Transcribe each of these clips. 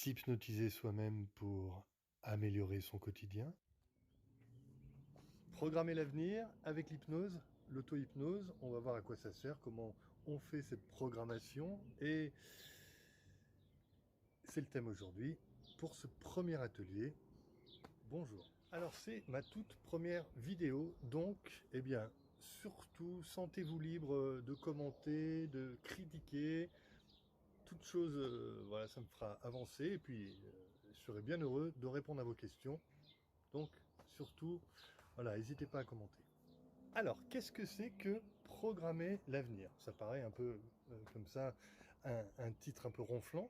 S'hypnotiser soi-même pour améliorer son quotidien. Programmer l'avenir avec l'hypnose, l'auto-hypnose. On va voir à quoi ça sert, comment on fait cette programmation. Et c'est le thème aujourd'hui pour ce premier atelier. Bonjour. Alors c'est ma toute première vidéo, donc eh bien surtout sentez-vous libre de commenter, de critiquer. Toute chose, voilà, ça me fera avancer et puis je serai bien heureux de répondre à vos questions. Donc surtout, voilà, n'hésitez pas à commenter. Alors, qu'est-ce que c'est que programmer l'avenir? Ça paraît un peu comme ça, un titre un peu ronflant.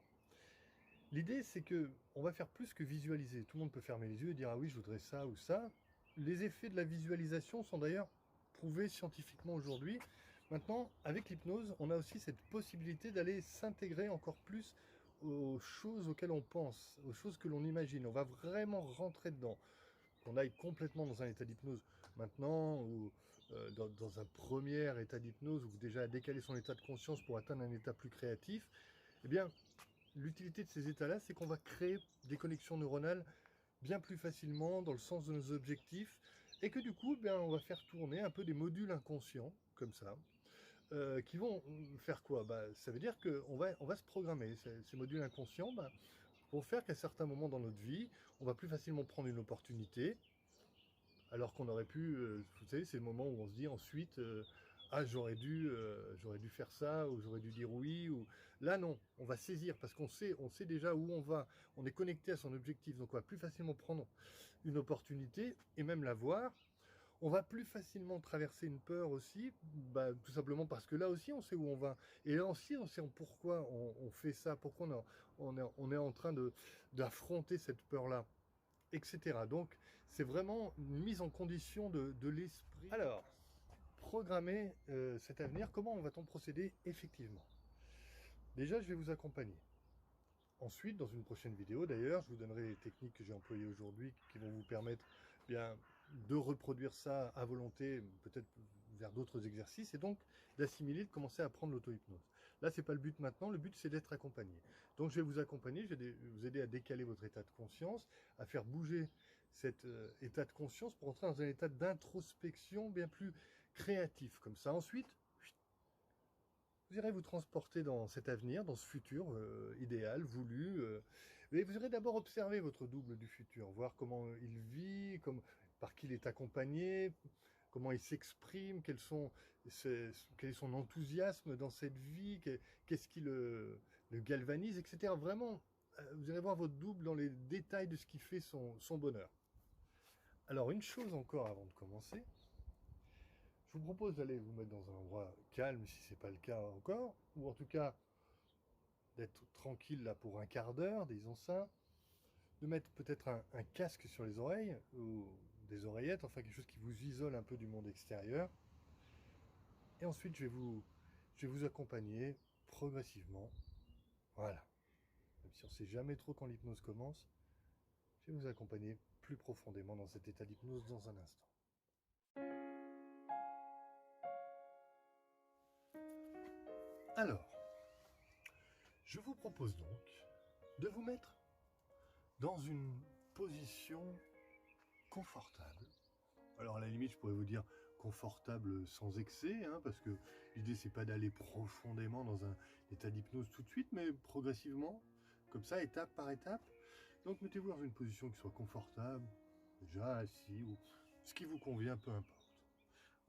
L'idée, c'est que on va faire plus que visualiser. Tout le monde peut fermer les yeux et dire ah oui, je voudrais ça ou ça. Les effets de la visualisation sont d'ailleurs prouvés scientifiquement aujourd'hui. Maintenant, avec l'hypnose, on a aussi cette possibilité d'aller s'intégrer encore plus aux choses auxquelles on pense, aux choses que l'on imagine. On va vraiment rentrer dedans. Qu'on aille complètement dans un état d'hypnose maintenant, ou dans un premier état d'hypnose, ou déjà décaler son état de conscience pour atteindre un état plus créatif, eh bien, l'utilité de ces états-là, c'est qu'on va créer des connexions neuronales bien plus facilement dans le sens de nos objectifs, et que du coup, bien, on va faire tourner un peu des modules inconscients, comme ça, qui vont faire quoi? Bah, ça veut dire qu'on va se programmer. Ces modules inconscients vont faire qu'à certains moments dans notre vie, on va plus facilement prendre une opportunité, alors qu'on aurait pu, vous savez, c'est le moment où on se dit ensuite, ah j'aurais dû faire ça, ou j'aurais dû dire oui, ou là non, on va saisir parce on sait déjà où on va, on est connecté à son objectif, donc on va plus facilement prendre une opportunité et même la voir. On va plus facilement traverser une peur aussi, bah, tout simplement parce que là aussi on sait où on va, et là aussi on sait pourquoi on fait ça, pourquoi on est en train d'affronter cette peur-là, etc. Donc, c'est vraiment une mise en condition de l'esprit. Alors, programmer cet avenir, comment va-t-on procéder effectivement? Déjà, je vais vous accompagner. Ensuite, dans une prochaine vidéo, d'ailleurs, je vous donnerai les techniques que j'ai employées aujourd'hui qui vont vous permettre bien de reproduire ça à volonté, peut-être vers d'autres exercices, et donc d'assimiler, de commencer à apprendre l'auto-hypnose. Là, c'est pas le but maintenant, le but c'est d'être accompagné. Donc je vais vous accompagner, je vais vous aider à décaler votre état de conscience, à faire bouger cet état de conscience pour entrer dans un état d'introspection bien plus créatif, comme ça. Ensuite, vous irez vous transporter dans cet avenir, dans ce futur idéal, voulu. Mais vous irez d'abord observer votre double du futur, voir comment il vit, par qui il est accompagné, comment il s'exprime, quel est son enthousiasme dans cette vie, qu'est-ce qui le galvanise, etc. Vraiment, vous irez voir votre double dans les détails de ce qui fait son bonheur. Alors, une chose encore avant de commencer. Je vous propose d'aller vous mettre dans un endroit calme, si ce n'est pas le cas encore, ou en tout cas d'être tranquille là pour un quart d'heure, disons ça, de mettre peut-être un casque sur les oreilles, ou des oreillettes, enfin quelque chose qui vous isole un peu du monde extérieur. Et ensuite, je vais vous accompagner progressivement. Voilà. Même si on ne sait jamais trop quand l'hypnose commence, je vais vous accompagner plus profondément dans cet état d'hypnose dans un instant. Alors, je vous propose donc de vous mettre dans une position confortable. Alors à la limite, je pourrais vous dire confortable sans excès, hein, parce que l'idée c'est pas d'aller profondément dans un état d'hypnose tout de suite, mais progressivement, comme ça, étape par étape. Donc mettez-vous dans une position qui soit confortable, déjà assis, ou ce qui vous convient, peu importe.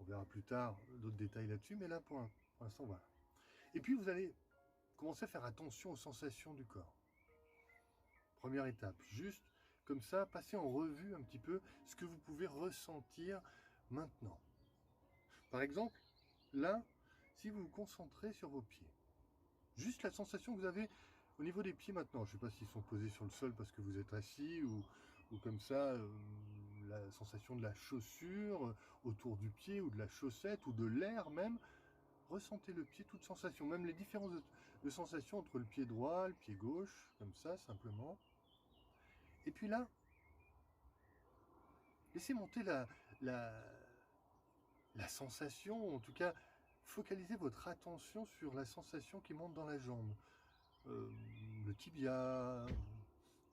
On verra plus tard d'autres détails là-dessus, mais là pour l'instant, voilà. Et puis vous allez commencer à faire attention aux sensations du corps. Première étape, juste comme ça, passez en revue un petit peu ce que vous pouvez ressentir maintenant. Par exemple, là, si vous vous concentrez sur vos pieds, juste la sensation que vous avez au niveau des pieds maintenant, je ne sais pas s'ils sont posés sur le sol parce que vous êtes assis, ou comme ça, la sensation de la chaussure autour du pied, ou de la chaussette, ou de l'air même. Ressentez le pied, toute sensation, même les différences de sensations entre le pied droit, le pied gauche, comme ça, simplement. Et puis là, laissez monter la sensation, en tout cas, focalisez votre attention sur la sensation qui monte dans la jambe. Le tibia,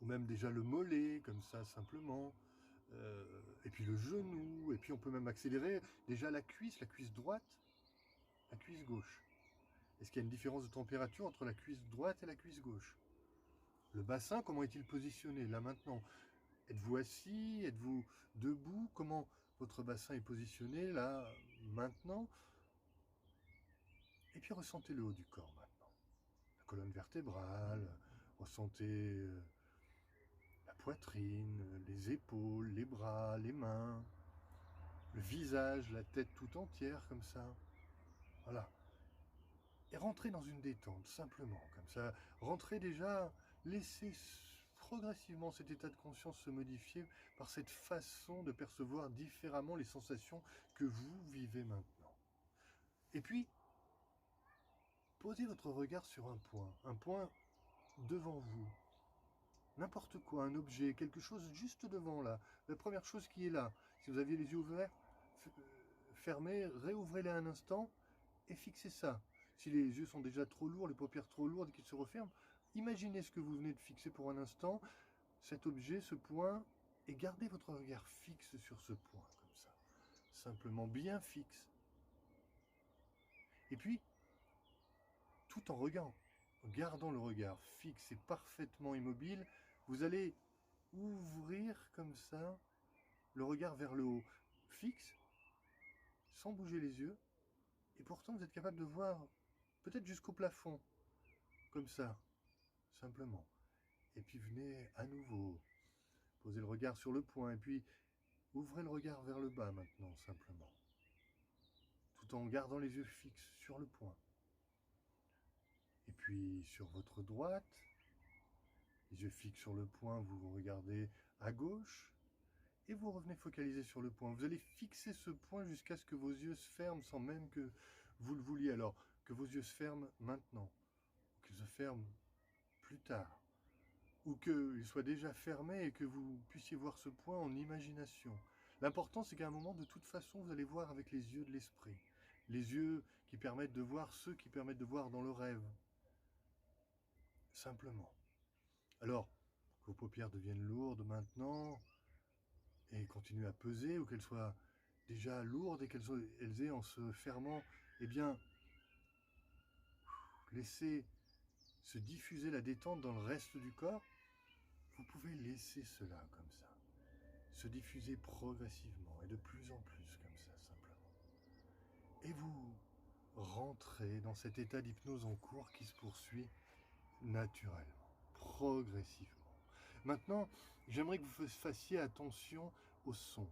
ou même déjà le mollet, comme ça, simplement, et puis le genou, et puis on peut même accélérer déjà la cuisse droite, la cuisse gauche. Est-ce qu'il y a une différence de température entre la cuisse droite et la cuisse gauche? Le bassin, comment est-il positionné là maintenant? Êtes-vous assis? Êtes-vous debout? Comment votre bassin est positionné là maintenant? Et puis ressentez le haut du corps maintenant. La colonne vertébrale, ressentez la poitrine, les épaules, les bras, les mains, le visage, la tête tout entière comme ça. Voilà. Et rentrez dans une détente, simplement, comme ça. Rentrez déjà, laissez progressivement cet état de conscience se modifier par cette façon de percevoir différemment les sensations que vous vivez maintenant. Et puis, posez votre regard sur un point devant vous. N'importe quoi, un objet, quelque chose juste devant là. La première chose qui est là. Si vous aviez les yeux ouverts, fermés, réouvrez-les un instant et fixez ça. Si les yeux sont déjà trop lourds, les paupières trop lourdes et qu'ils se referment, imaginez ce que vous venez de fixer pour un instant, cet objet, ce point, et gardez votre regard fixe sur ce point, comme ça. Simplement bien fixe. Et puis, tout en gardant le regard fixe et parfaitement immobile, vous allez ouvrir comme ça le regard vers le haut, fixe, sans bouger les yeux, et pourtant vous êtes capable de voir peut-être jusqu'au plafond, comme ça, simplement. Et puis venez à nouveau, posez le regard sur le point, et puis ouvrez le regard vers le bas maintenant, simplement. Tout en gardant les yeux fixes sur le point. Et puis sur votre droite, les yeux fixes sur le point, vous regardez à gauche, et vous revenez focaliser sur le point. Vous allez fixer ce point jusqu'à ce que vos yeux se ferment sans même que vous le vouliez. Alors, que vos yeux se ferment maintenant, qu'ils se ferment plus tard, ou qu'ils soient déjà fermés et que vous puissiez voir ce point en imagination. L'important, c'est qu'à un moment, de toute façon, vous allez voir avec les yeux de l'esprit. Les yeux qui permettent de voir ceux qui permettent de voir dans le rêve. Simplement. Alors, que vos paupières deviennent lourdes maintenant, et continuent à peser, ou qu'elles soient déjà lourdes et qu'elles aient en se fermant, eh bien, laissez se diffuser la détente dans le reste du corps. Vous pouvez laisser cela comme ça, se diffuser progressivement et de plus en plus comme ça, simplement. Et vous rentrez dans cet état d'hypnose en cours qui se poursuit naturellement, progressivement. Maintenant, j'aimerais que vous fassiez attention aux sons.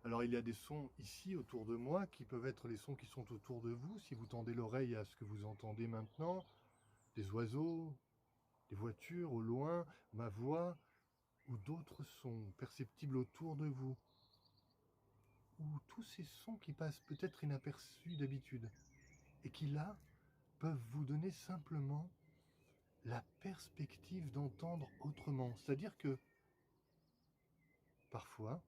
Alors il y a des sons ici autour de moi qui peuvent être les sons qui sont autour de vous, si vous tendez l'oreille à ce que vous entendez maintenant, des oiseaux, des voitures au loin, ma voix, ou d'autres sons perceptibles autour de vous, ou tous ces sons qui passent peut-être inaperçus d'habitude, et qui là peuvent vous donner simplement la perspective d'entendre autrement. C'est-à-dire que parfois,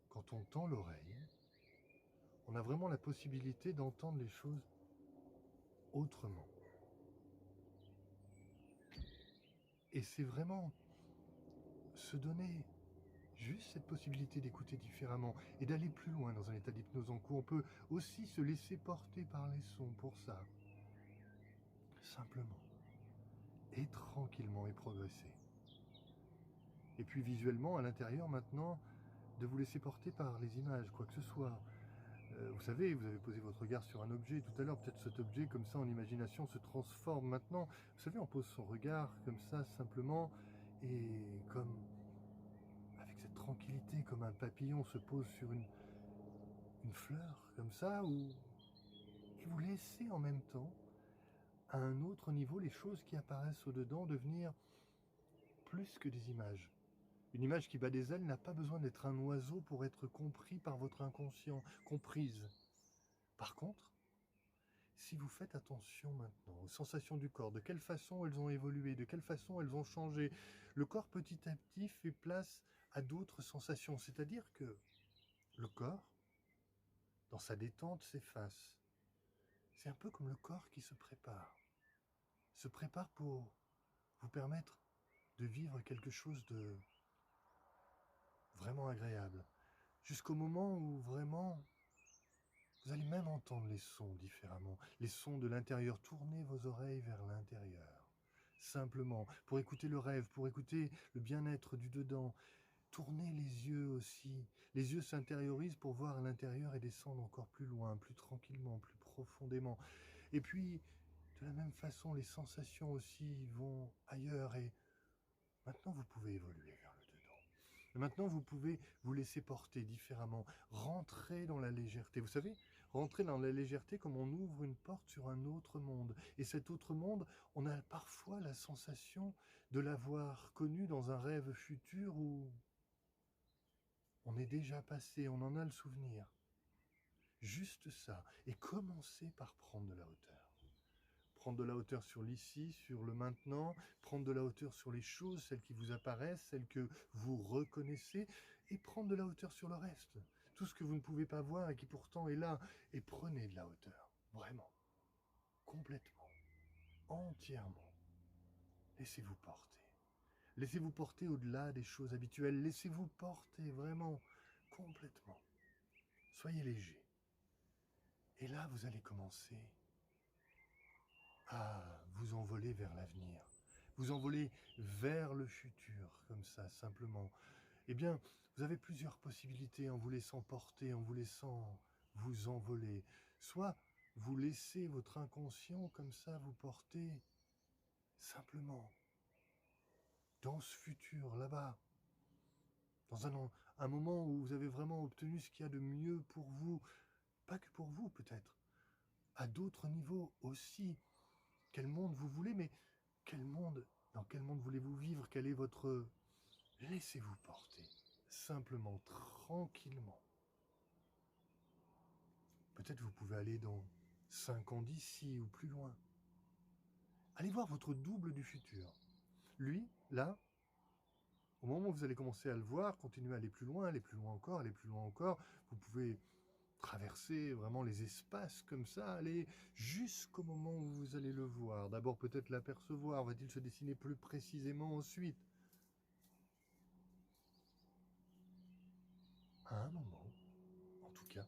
quand on tend l'oreille, on a vraiment la possibilité d'entendre les choses autrement. Et c'est vraiment se donner juste cette possibilité d'écouter différemment et d'aller plus loin dans un état d'hypnose en cours. On peut aussi se laisser porter par les sons pour ça. Simplement. Et tranquillement et progresser. Et puis visuellement, à l'intérieur maintenant, de vous laisser porter par les images, quoi que ce soit. Vous savez, vous avez posé votre regard sur un objet tout à l'heure, peut-être cet objet comme ça en imagination se transforme maintenant. Vous savez, on pose son regard comme ça simplement et comme avec cette tranquillité, comme un papillon se pose sur une fleur comme ça, et vous laissez en même temps à un autre niveau les choses qui apparaissent au-dedans devenir plus que des images. Une image qui bat des ailes n'a pas besoin d'être un oiseau pour être compris par votre inconscient, comprise. Par contre, si vous faites attention maintenant aux sensations du corps, de quelle façon elles ont évolué, de quelle façon elles ont changé, le corps petit à petit fait place à d'autres sensations. C'est-à-dire que le corps, dans sa détente, s'efface. C'est un peu comme le corps qui se prépare pour vous permettre de vivre quelque chose de vraiment agréable. Jusqu'au moment où vraiment, vous allez même entendre les sons différemment. Les sons de l'intérieur. Tournez vos oreilles vers l'intérieur. Simplement, pour écouter le rêve, pour écouter le bien-être du dedans. Tournez les yeux aussi. Les yeux s'intériorisent pour voir à l'intérieur et descendre encore plus loin, plus tranquillement, plus profondément. Et puis, de la même façon, les sensations aussi vont ailleurs et maintenant vous pouvez évoluer vers le dedans. Et maintenant vous pouvez vous laisser porter différemment, rentrer dans la légèreté. Vous savez, rentrer dans la légèreté comme on ouvre une porte sur un autre monde. Et cet autre monde, on a parfois la sensation de l'avoir connu dans un rêve futur où on est déjà passé, on en a le souvenir. Juste ça. Et commencez par prendre de la hauteur. Prendre de la hauteur sur l'ici, sur le maintenant, prendre de la hauteur sur les choses, celles qui vous apparaissent, celles que vous reconnaissez, et prendre de la hauteur sur le reste. Tout ce que vous ne pouvez pas voir et qui pourtant est là. Et prenez de la hauteur. Vraiment. Complètement. Entièrement. Laissez-vous porter. Laissez-vous porter au-delà des choses habituelles. Laissez-vous porter vraiment complètement. Soyez léger. Et là, vous allez commencer à vous envoler vers l'avenir. Vous envoler vers le futur, comme ça, simplement. Eh bien, vous avez plusieurs possibilités en vous laissant porter, en vous laissant vous envoler. Soit vous laissez votre inconscient comme ça vous porter simplement dans ce futur, là-bas, dans un moment où vous avez vraiment obtenu ce qu'il y a de mieux pour vous, pas que pour vous peut-être, à d'autres niveaux aussi. Quel monde vous voulez, mais dans quel monde voulez-vous vivre? Quel est votre... Laissez-vous porter, simplement, tranquillement. Peut-être vous pouvez aller dans 5 ans d'ici ou plus loin. Allez voir votre double du futur. Lui, là, au moment où vous allez commencer à le voir, continuez à aller plus loin encore, aller plus loin encore. Vous pouvez traverser vraiment les espaces comme ça, aller jusqu'au moment où vous allez le voir. D'abord peut-être l'apercevoir, va-t-il se dessiner plus précisément ensuite? À un moment, en tout cas,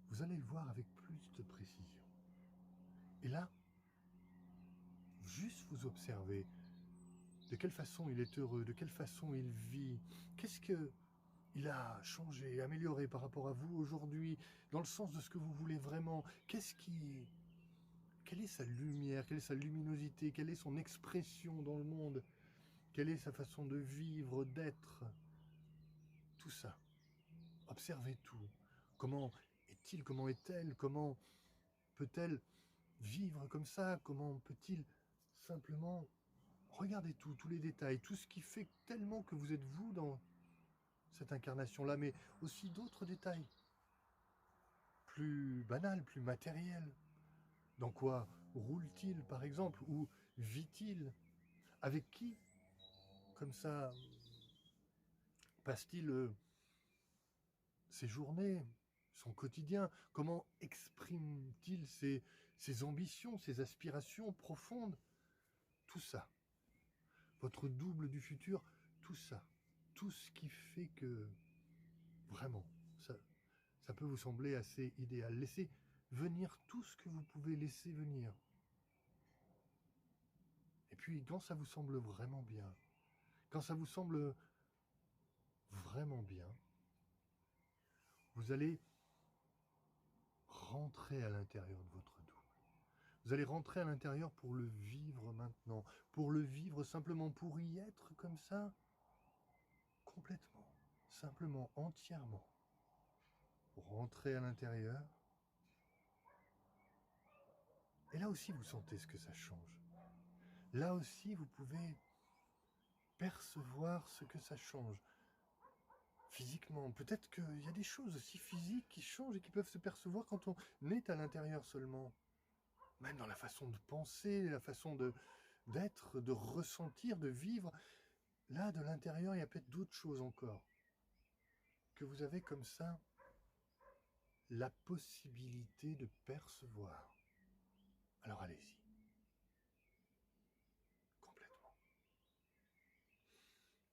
vous allez le voir avec plus de précision. Et là, juste vous observez de quelle façon il est heureux, de quelle façon il vit, qu'est-ce que il a changé, amélioré par rapport à vous aujourd'hui, dans le sens de ce que vous voulez vraiment. Quelle est sa lumière, quelle est sa luminosité, quelle est son expression dans le monde, quelle est sa façon de vivre, d'être. Tout ça. Observez tout. Comment est-il, comment est-elle, comment peut-elle vivre comme ça, comment peut-il simplement... Regardez tout, tous les détails, tout ce qui fait tellement que vous êtes vous dans cette incarnation-là, mais aussi d'autres détails, plus banals, plus matériels. Dans quoi roule-t-il, par exemple, ou vit-il? Avec qui, comme ça, passe-t-il ses journées, son quotidien? Comment exprime-t-il ses ambitions, ses aspirations profondes? Tout ça, votre double du futur, tout ça, tout ce qui fait que, vraiment, ça peut vous sembler assez idéal. Laissez venir tout ce que vous pouvez laisser venir. Et puis, quand ça vous semble vraiment bien, quand ça vous semble vraiment bien, vous allez rentrer à l'intérieur de votre double. Vous allez rentrer à l'intérieur pour le vivre maintenant, pour le vivre simplement, pour y être comme ça, complètement, simplement, entièrement. Pour rentrer à l'intérieur. Et là aussi, vous sentez ce que ça change. Là aussi, vous pouvez percevoir ce que ça change. Physiquement, peut-être qu'il y a des choses aussi physiques qui changent et qui peuvent se percevoir quand on est à l'intérieur seulement. Même dans la façon de penser, la façon d'être, de ressentir, de vivre. Là, de l'intérieur, il y a peut-être d'autres choses encore. Que vous avez comme ça la possibilité de percevoir. Alors allez-y. Complètement.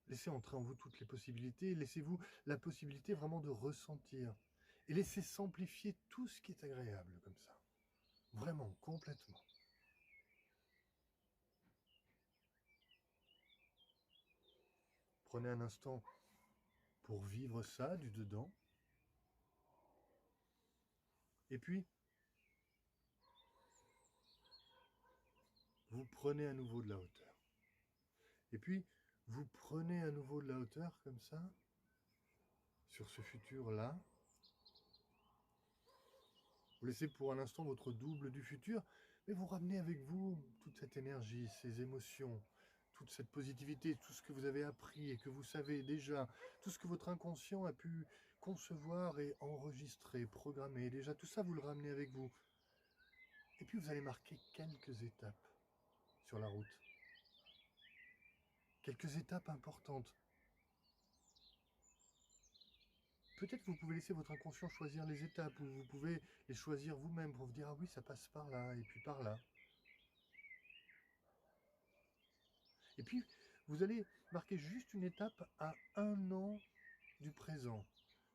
Laissez entrer en vous toutes les possibilités, laissez-vous la possibilité vraiment de ressentir. Et laissez s'amplifier tout ce qui est agréable comme ça. Vraiment, complètement. Prenez un instant pour vivre ça du dedans. Et puis, vous prenez à nouveau de la hauteur. Et puis, vous prenez à nouveau de la hauteur comme ça, sur ce futur-là. Vous laissez pour un instant votre double du futur, mais vous ramenez avec vous toute cette énergie, ces émotions, toute cette positivité, tout ce que vous avez appris et que vous savez déjà, tout ce que votre inconscient a pu concevoir et enregistrer, programmer. Déjà, tout ça, vous le ramenez avec vous. Et puis, vous allez marquer quelques étapes sur la route. Quelques étapes importantes. Peut-être que vous pouvez laisser votre inconscient choisir les étapes, ou vous pouvez les choisir vous-même pour vous dire « Ah oui, ça passe par là, et puis par là ». Et puis, vous allez marquer juste une étape à 1 an du présent.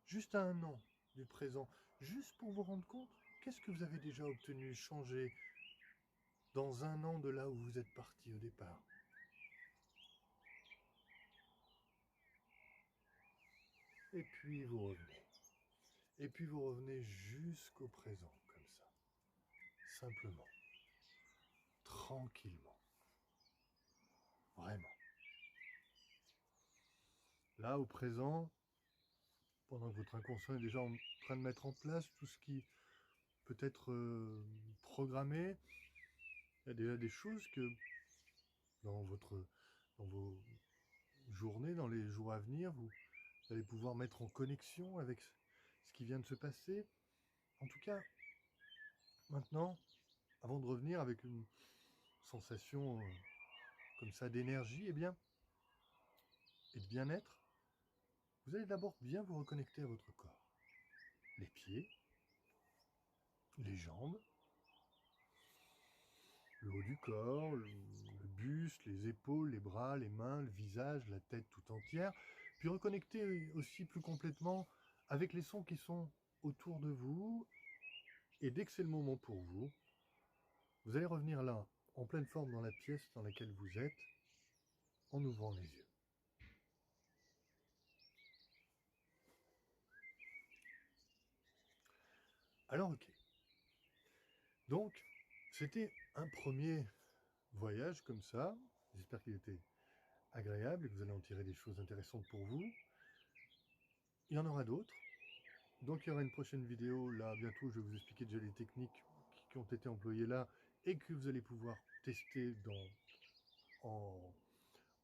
Juste à 1 an du présent. Juste pour vous rendre compte, qu'est-ce que vous avez déjà obtenu, changé dans 1 an de là où vous êtes parti au départ. Et puis vous revenez. Et puis vous revenez jusqu'au présent, comme ça. Simplement. Tranquillement. Vraiment. Là, au présent, pendant que votre inconscient est déjà en train de mettre en place tout ce qui peut être programmé, il y a déjà des choses que dans vos journées, dans les jours à venir, vous allez pouvoir mettre en connexion avec ce qui vient de se passer. En tout cas, maintenant, avant de revenir avec une sensation comme ça d'énergie, eh bien, et de bien-être, vous allez d'abord bien vous reconnecter à votre corps. Les pieds, les jambes, le haut du corps, le buste, les épaules, les bras, les mains, le visage, la tête tout entière. Puis reconnecter aussi plus complètement avec les sons qui sont autour de vous. Et dès que c'est le moment pour vous, vous allez revenir là, en pleine forme dans la pièce dans laquelle vous êtes, en ouvrant les yeux. Alors ok. Donc, c'était un premier voyage comme ça. J'espère qu'il était agréable et que vous allez en tirer des choses intéressantes pour vous. Il y en aura d'autres. Donc il y aura une prochaine vidéo, là bientôt je vais vous expliquer déjà les techniques qui ont été employées là et que vous allez pouvoir tester en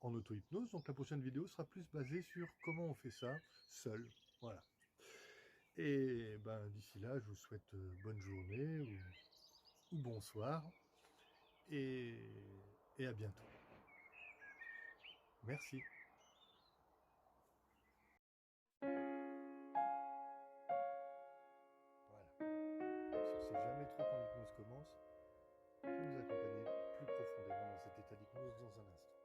auto-hypnose. Donc la prochaine vidéo sera plus basée sur comment on fait ça seul. Voilà. Et ben d'ici là, je vous souhaite bonne journée ou bonsoir et à bientôt. Merci. Voilà. Si on ne sait jamais trop quand l'hypnose commence, je vais vous accompagner plus profondément dans cet état d'hypnose dans un instant.